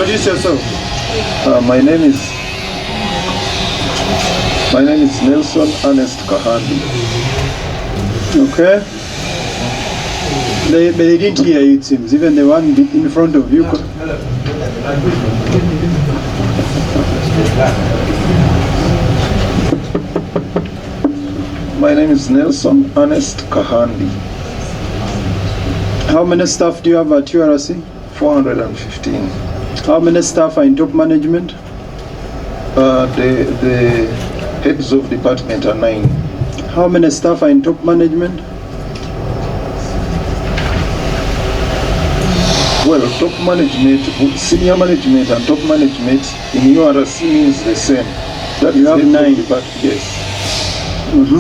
Introduce yourself. My name is Nelson Ernest Kahandi. Okay. They didn't hear you, it seems. Even the one in front of you. My name is Nelson Ernest Kahandi. How many staff do you have at URC? 415. How many staff are in top management? The heads of department are 9. How many staff are in top management? Well, top management, senior management and top management in URC means the same. That You have 9. Yes.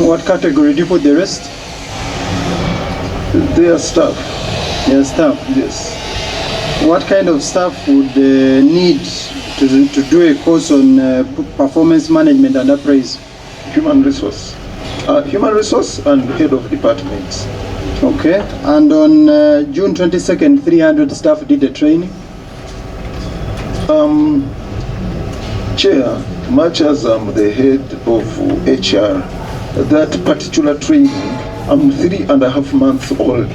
What category do you put the rest? They are staff. They are staff. Yes. What kind of staff would need to do a course on performance management and appraise? Human resource. Human resource and head of departments. Okay. And on June 22nd, 300 staff did a training? Chair, much as I'm the head of HR, that particular training, I'm 3.5 months old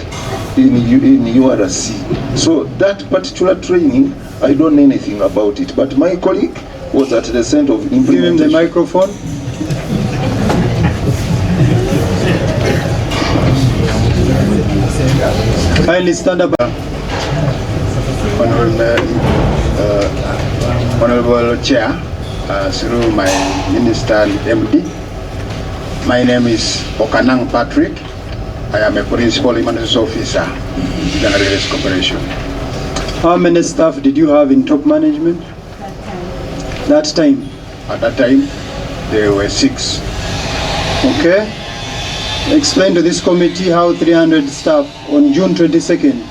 in URC. So that particular training, I don't know anything about it. But my colleague was at the center of implementation. Give him the microphone. Kindly stand up. Honorable Chair, through my Minister and MD, my name is Okanang Patrick. I am a Principal Human Resource Officer, Uganda Railways Corporation. How many staff did you have in top management? That time? At that time, there were 6. Okay. Explain to this committee how 300 staff on June 22nd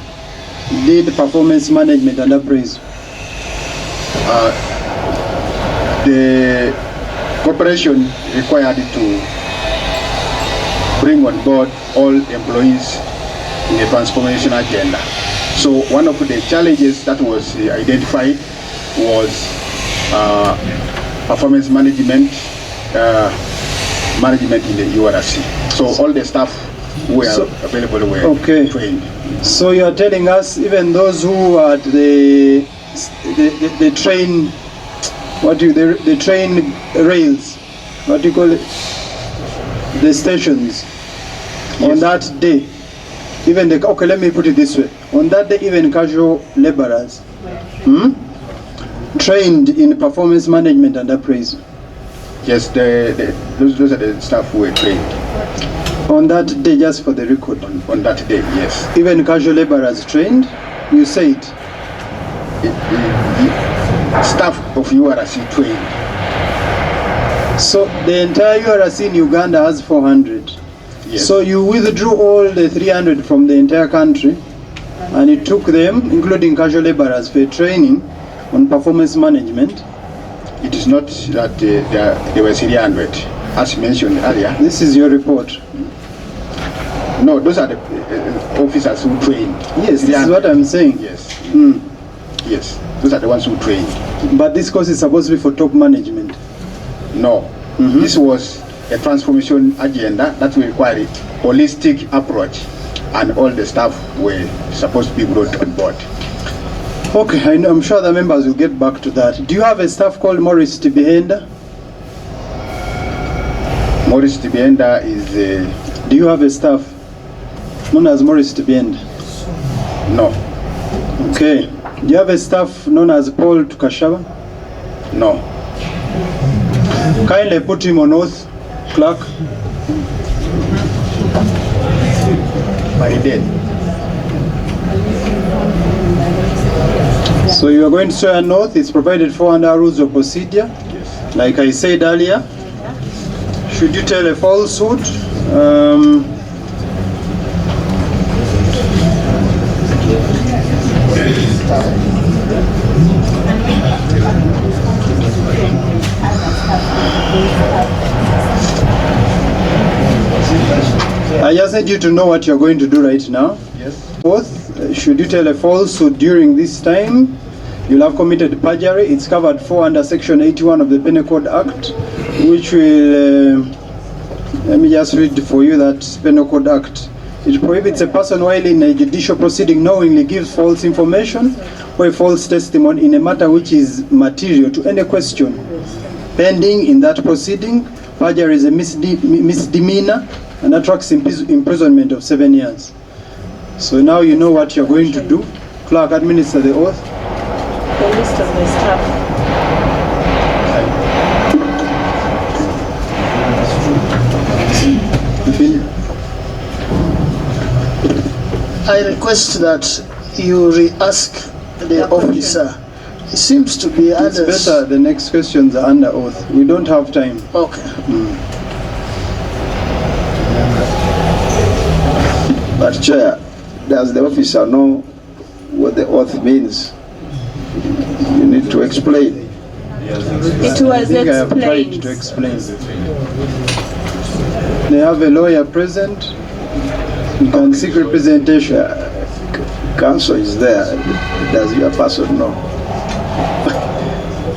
did performance management and appraise. The corporation required to bring on board all employees in a transformation agenda. So one of the challenges that was identified was performance management in the URC. So all the staff who were available were trained. So you are telling us even those who are at the train, the train rails, what do you call it? The stations. Yes. On that day, even the, okay, let me put it this way. On that day, even casual laborers trained in performance management and appraise. Yes, those are the staff who were trained. On that day, just for the record. On that day, yes. Even casual laborers trained, you said? Staff of URC trained. So the entire URC in Uganda has 400. Yes. So you withdrew all the 300 from the entire country and you took them, including casual laborers, for training on performance management. It is not that there were 300, as mentioned earlier. This is your report. No, those are the officers who trained. Yes, this is what I'm saying. Yes. Yes, those are the ones who trained. But this course is supposed to be for top management. No, this was a transformation agenda that will require a holistic approach, and all the staff were supposed to be brought on board. Okay, I'm sure the members will get back to that. Do you have a staff called Morris Tibihenda? Morris Tibihenda is Do you have a staff known as Morris Tibihenda? No. Okay. Do you have a staff known as Paul Tukashaba? No. Kindly put him on oath, clerk. By then. So you are going to swear an oath. It's provided for under rules of procedure. Yes. Like I said earlier, should you tell a falsehood, I just need you to know what you're going to do right now. Yes. Both, should you tell a falsehood during this time, you'll have committed perjury. It's covered for under Section 81 of the Penal Code Act, which will, let me just read for you that Penal Code Act. It prohibits a person while in a judicial proceeding knowingly gives false information or a false testimony in a matter which is material to any question pending in that proceeding. Perjury is a misdemeanor and attracts imprisonment of 7 years. So now you know what you're going to do. Clerk, administer the oath. The list of the staff. I request that you re-ask the officer. It seems to be It's others. better the next questions are under oath. We don't have time. Okay. But Chair, does the officer know what the oath means? You need to explain. It was I think I have tried to explained. explain. They have a lawyer present. You can seek representation. Counsel is there. Does your person know?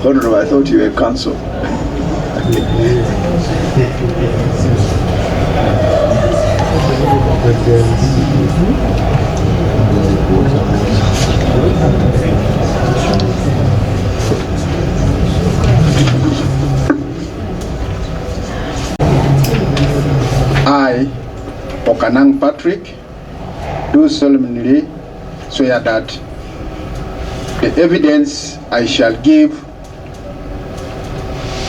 Honorable, I thought you were counsel. I, Okanang Patrick, do solemnly swear that the evidence I shall give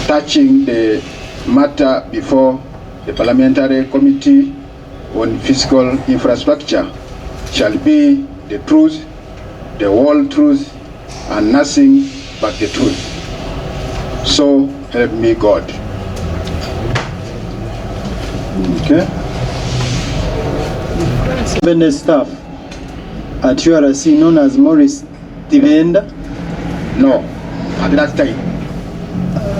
touching the matter before the Parliamentary Committee on Fiscal Infrastructure shall be the truth, the whole truth, and nothing but the truth. So help me God. Okay. Seven staff at URC known as Morris Tivenda. No, at that time,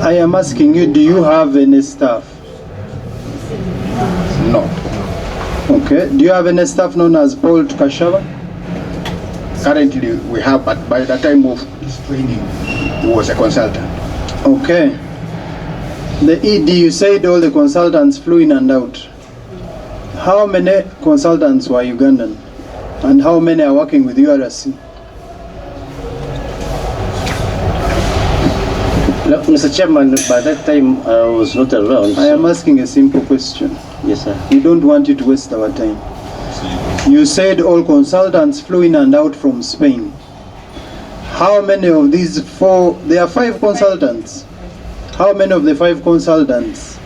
I am asking you, do you have any staff? no. Okay. Do you have any staff known as Paul Tukashaba? Currently we have, but by the time of his training, he was a consultant. Okay. The ED, you said all the consultants flew in and out. How many consultants were Ugandan? And how many are working with URC? No, Mr. Chairman, by that time I was not around. I am asking a simple question. Yes, sir. We don't want you to waste our time. You said all consultants flew in and out from Spain. How many of these four, there are 5 consultants. How many of the 5 consultants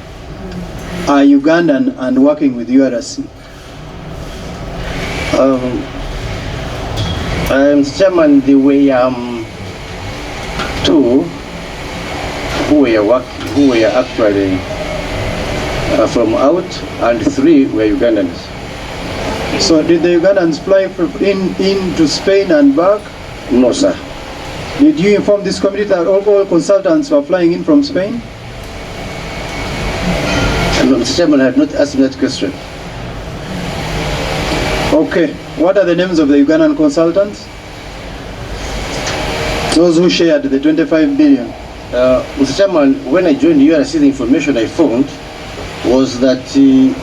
are Ugandan and working with URC? Mr. Chairman, there were 2 who were actually from out, and 3 were Ugandans. So did the Ugandans fly into Spain and back? No, sir. Did you inform this committee that all consultants were flying in from Spain? No, Mr. Chairman, I have not asked that question. Okay. What are the names of the Ugandan consultants? Those who shared the 25 billion. Mr. Chairman, when I joined the URC, the information I found was that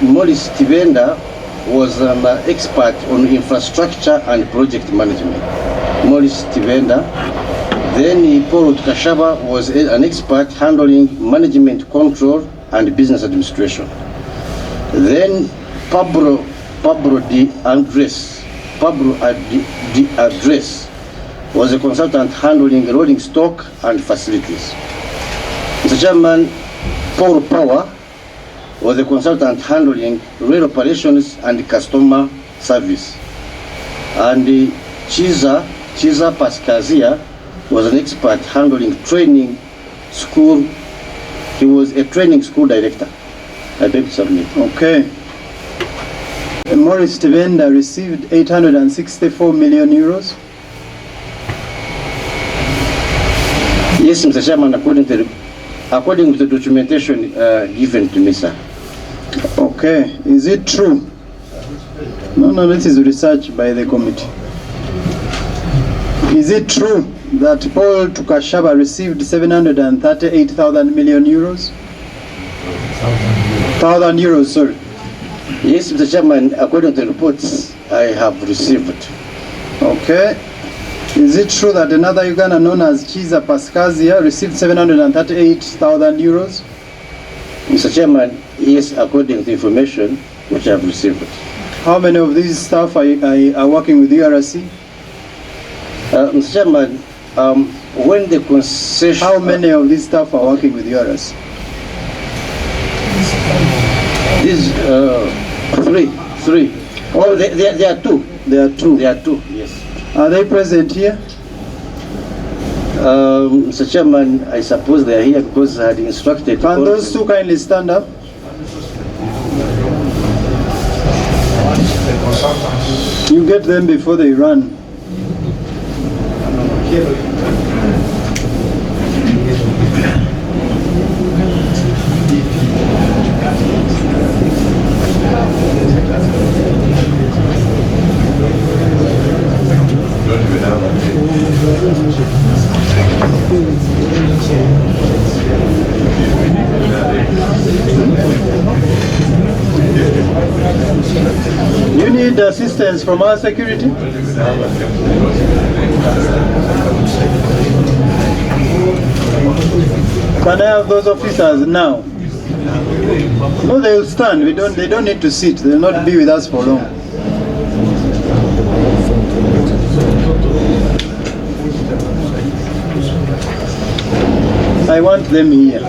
Morris Tivenda was an expert on infrastructure and project management. Morris Tivenda. Then Paul Tukashaba was an expert handling management control and business administration. Then Pablo de Andres was a consultant handling rolling stock and facilities. Mr. Chairman, Paul Power was a consultant handling rail operations and customer service. And Chiza Pascazia was an expert handling training school. He was a training school director. I beg to submit. Okay. Morris Tivenda received 864 million euros. Yes, Mr. Chairman, according to the documentation given to me, sir. Okay. Is it true? No, this is research by the committee. Is it true that Paul Tukashaba received 738,000 million euros? 1,000 euros, sorry. Yes, Mr. Chairman, according to the reports I have received. Okay. Is it true that another Uganda known as Chiza Paskazia received 738,000 euros? Mr. Chairman, yes, according to the information which I have received. How many of these staff are working with URC? Mr. Chairman, when the concession... How many of these staff are working with URC? These three. Oh, there are two. There are two. There are two, yes. Are they present here? Mr. Chairman, I suppose they are here because I had instructed... Can those two kindly stand up? You get them before they run. You need assistance from our security? Can I have those officers now? No, they will stand. They don't need to sit. They will not be with us for long. I want them here.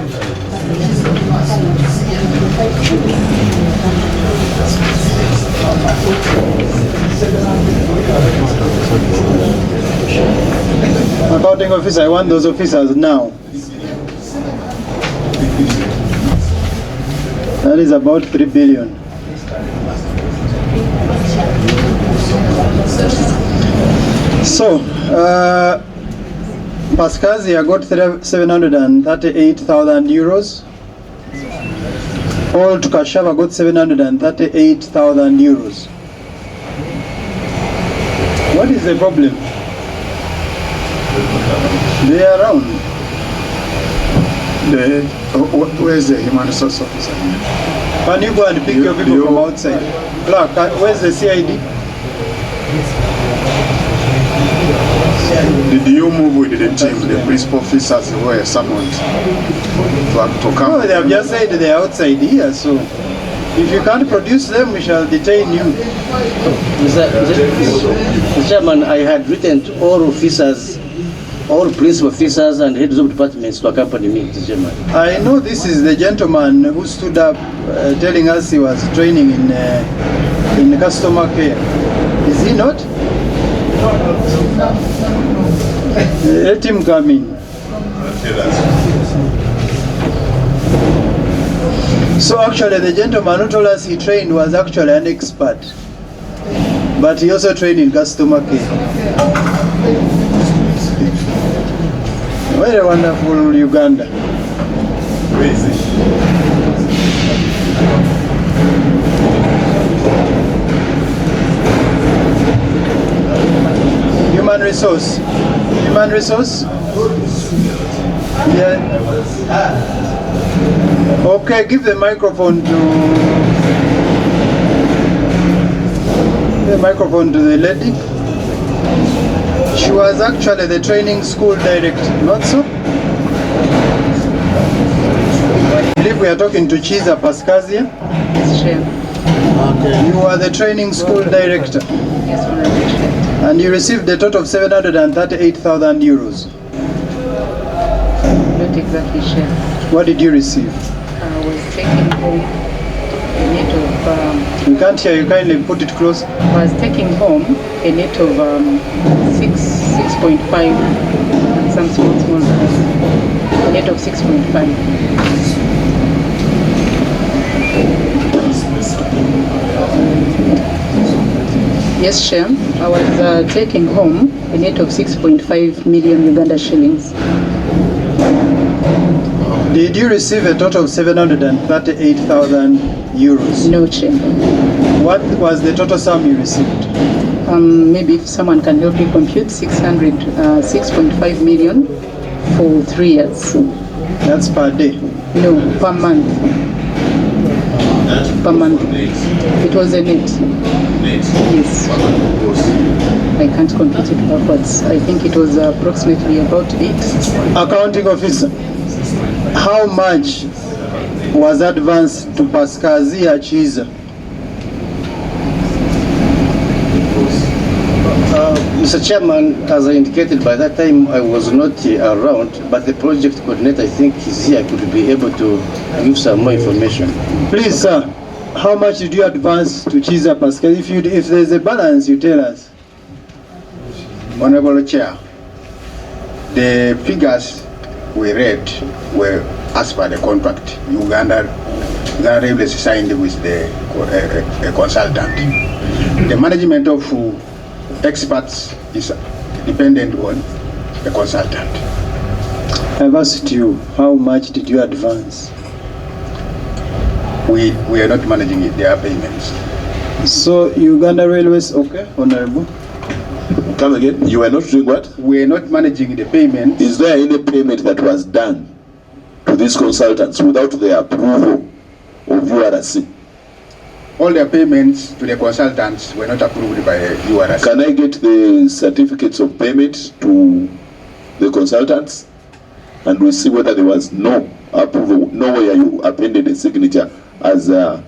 Accounting officer, I want those officers now. That is about 3 billion. So, Paskazia got 738,000 euros. Paul Tukashava got 738,000 euros. What is the problem? They are around. Where's the human resource officer? Can you go and pick your people from outside? Clark, where's the CID? Did you move with the team, the principal officers were summoned to come? No, they have just said they are outside here, so if you can't produce them, we shall detain you. Mr. Chairman, I had written to all officers, all police officers and heads of departments to accompany me, Mr. Chairman. I know this is the gentleman who stood up telling us he was training in customer care. Is he not? Let him come in. So actually the gentleman who told us he trained was actually an expert, but he also trained in customer care. What a wonderful Uganda. Human resource. Human resource? Yeah. Okay, give the microphone to the lady. She was actually the training school director, not so? I believe we are talking to Chiza Paskazia. Yes, Chair. You are the training school director. Yes, Chair. And you received a total of 738,000 euros. Not exactly, Chair. What did you receive? I was taking home a net of... We can't hear you, kindly put it close. I was taking home a net of 6.5 and some small things. A net of 6.5. Yes, Chair. I was taking home a net of 6.5 million Uganda shillings. Did you receive a total of 738,000 euros? No, Chair. What was the total sum you received? Maybe if someone can help me compute 6.5 million for 3 years. That's per day. No, per month. Per month. It was a net. Yes. I can't compute it backwards. I think it was approximately about 8. Accounting officer, how much was advanced to Pascazia Chiza? Mr. Chairman, as I indicated, by that time I was not around, but the project coordinator, I think, is here, could be able to give some more information. Please, sir, how much did you advance to Chiza Pascal? If there's a balance, you tell us. Honorable Chair, the figures we read were as per the contract Uganda signed with the consultant. The management of experts is dependent on the consultant. I've asked you, how much did you advance? We are not managing it, their payments. So Uganda Railways, okay, Honorable? Come again, you were not doing what? We are not managing the payment. Is there any payment that was done to these consultants without the approval of URC? All their payments to the consultants were not approved by URC. Can I get the certificates of payment to the consultants? And we'll see whether there was no approval, nowhere you appended a signature as an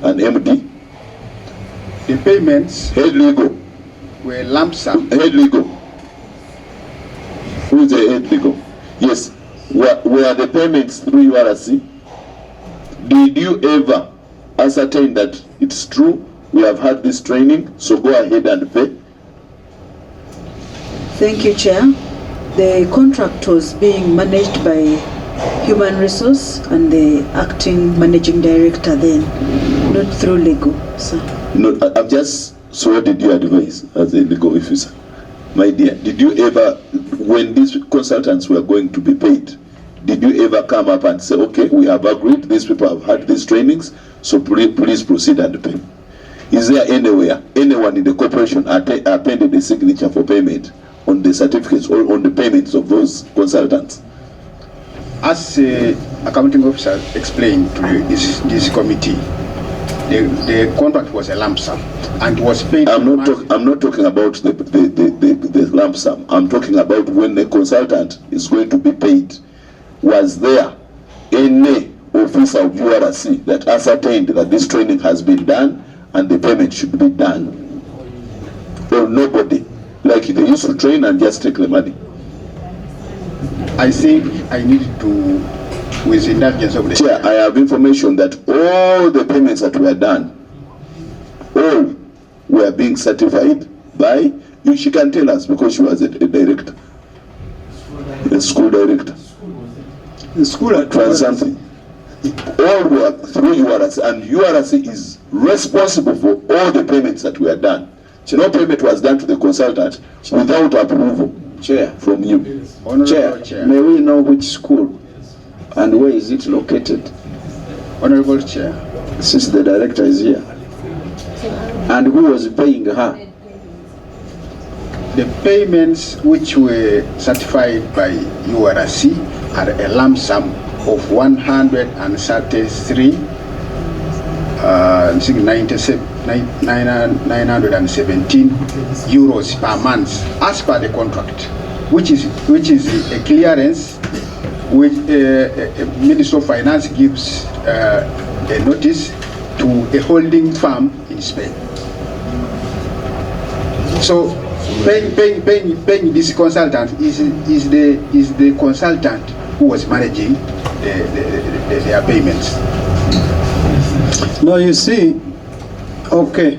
MD. The payments Head legal. were lump sum. Head legal. Who is the head legal? Yes. Were the payments through URC? Did you ever ascertain that it's true, we have had this training, so go ahead and pay? Thank you, Chair. The contract was being managed by Human Resource and the acting managing director then, not through legal, sir. No, I'm just, so what did you advise as a legal officer? My dear, did you ever, when these consultants were going to be paid, did you ever come up and say, okay, we have agreed, these people have had these trainings, so please proceed and pay? Is there anywhere, anyone in the corporation appended a signature for payment on the certificates or on the payments of those consultants? As accounting officer explained to this committee, the contract was a lump sum and was paid. I'm not talking about the lump sum. I'm talking about when the consultant is going to be paid. Was there any officer of URC that ascertained that this training has been done and the payment should be done? Or nobody? Like they used to train and just take the money? I think I need to, with the indulgence of the Chair, I have information that all the payments that were done, all were being certified by, she can tell us because she was a director, a school director. The school at something. All were through URC, and URC is responsible for all the payments that were done. So no payment was done to the consultant without approval. Chair, from you. Chair, may we know which school and where is it located? Honorable Chair. Since the director is here. And who was paying her? The payments which were certified by URC are a lump sum of 917 euros per month as per the contract, which is a clearance which Minister of Finance gives a notice to a holding firm in Spain. So paying this consultant is the consultant who was managing their payments. No, you see, okay.